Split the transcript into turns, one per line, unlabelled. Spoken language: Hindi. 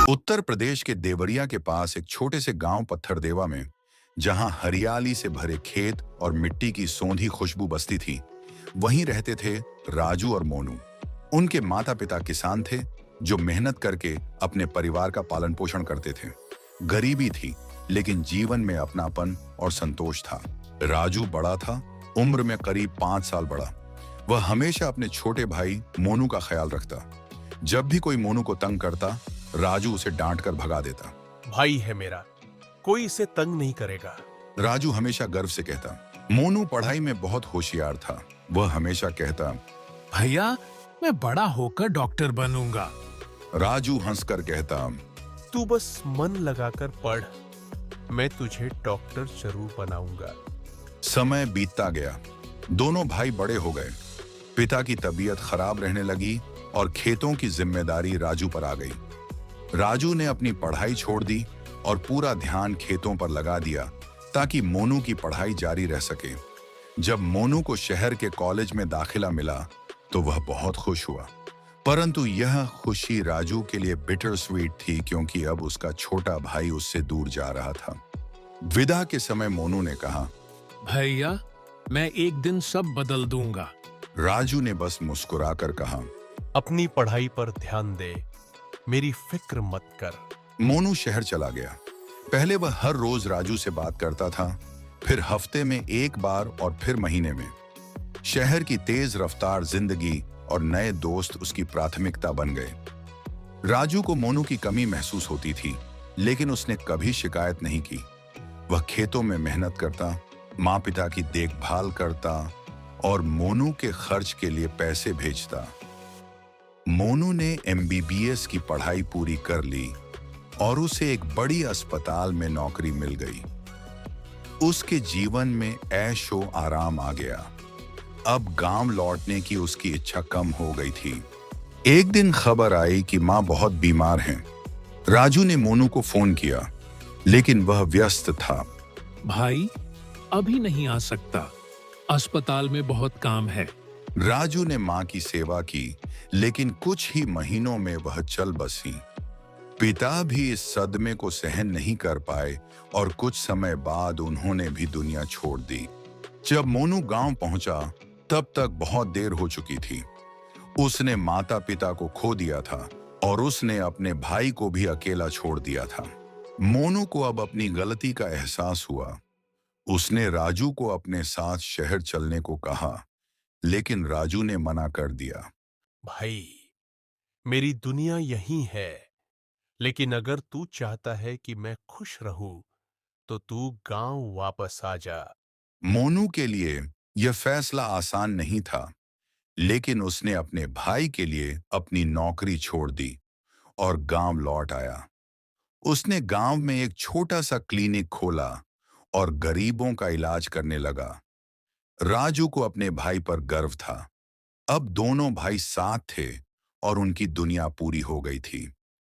उत्तर प्रदेश के देवरिया के पास एक छोटे से गांव पत्थरदेवा में, जहां हरियाली से भरे खेत और मिट्टी की सौंधी खुशबू बसती थी, वहीं रहते थे राजू और मोनू। उनके माता पिता किसान थे जो मेहनत करके अपने परिवार का पालन पोषण करते थे। गरीबी थी, लेकिन जीवन में अपनापन और संतोष था। राजू बड़ा था, उम्र में करीब 5 साल बड़ा। वह हमेशा अपने छोटे भाई मोनू का ख्याल रखता। जब भी कोई मोनू को तंग करता, राजू उसे डांट कर भगा देता।
भाई है मेरा, कोई इसे तंग नहीं करेगा।
राजू हमेशा गर्व से कहता। मोनू पढ़ाई में बहुत होशियार था। वह हमेशा कहता,
भैया मैं बड़ा होकर डॉक्टर बनूंगा।
राजू हंसकर कहता,
तू बस मन लगाकर पढ़, मैं तुझे डॉक्टर जरूर बनाऊंगा।
समय बीतता गया। दोनों भाई बड़े हो गए। पिता की तबीयत खराब रहने लगी और खेतों की जिम्मेदारी राजू पर आ गई। राजू ने अपनी पढ़ाई छोड़ दी और पूरा ध्यान खेतों पर लगा दिया ताकि मोनू की पढ़ाई जारी रह सके। जब मोनू को शहर के कॉलेज में दाखिला मिला तो वह बहुत खुश हुआ, परंतु यह खुशी राजू के लिए बिटर स्वीट थी, क्योंकि अब उसका छोटा भाई उससे दूर जा रहा था। विदा के समय मोनू ने कहा,
भैया मैं एक दिन सब बदल दूंगा।
राजू ने बस मुस्कुराकर कहा,
अपनी पढ़ाई पर ध्यान दे, मेरी फिक्र मत कर।
मोनू शहर चला गया। पहले वह हर रोज राजू से बात करता था, फिर हफ्ते में एक बार और फिर महीने में। शहर की तेज रफ्तार जिंदगी और नए दोस्त उसकी प्राथमिकता बन गए। राजू को मोनू की कमी महसूस होती थी, लेकिन उसने कभी शिकायत नहीं की। वह खेतों में मेहनत करता, माँ पिता की देखभाल करता और मोनू के खर्च के लिए पैसे भेजता। मोनू ने MBBS की पढ़ाई पूरी कर ली और उसे एक बड़ी अस्पताल में नौकरी मिल गई। उसके जीवन में ऐशो आराम आ गया। अब गांव लौटने की उसकी इच्छा कम हो गई थी। एक दिन खबर आई कि मां बहुत बीमार हैं। राजू ने मोनू को फोन किया, लेकिन वह व्यस्त था।
भाई अभी नहीं आ सकता, अस्पताल में बहुत काम है।
राजू ने मां की सेवा की, लेकिन कुछ ही महीनों में वह चल बसी। पिता भी इस सदमे को सहन नहीं कर पाए और कुछ समय बाद उन्होंने भी दुनिया छोड़ दी। जब मोनू गांव पहुंचा तब तक बहुत देर हो चुकी थी। उसने माता पिता को खो दिया था और उसने अपने भाई को भी अकेला छोड़ दिया था। मोनू को अब अपनी गलती का एहसास हुआ। उसने राजू को अपने साथ शहर चलने को कहा, लेकिन राजू ने मना कर दिया।
भाई, मेरी दुनिया यही है, लेकिन अगर तू चाहता है कि मैं खुश रहूं, तो तू गांव वापस आ जा।
मोनू के लिए यह फैसला आसान नहीं था, लेकिन उसने अपने भाई के लिए अपनी नौकरी छोड़ दी और गांव लौट आया। उसने गांव में एक छोटा सा क्लिनिक खोला और गरीबों का इलाज करने लगा। राजू को अपने भाई पर गर्व था। अब दोनों भाई साथ थे और उनकी दुनिया पूरी हो गई थी।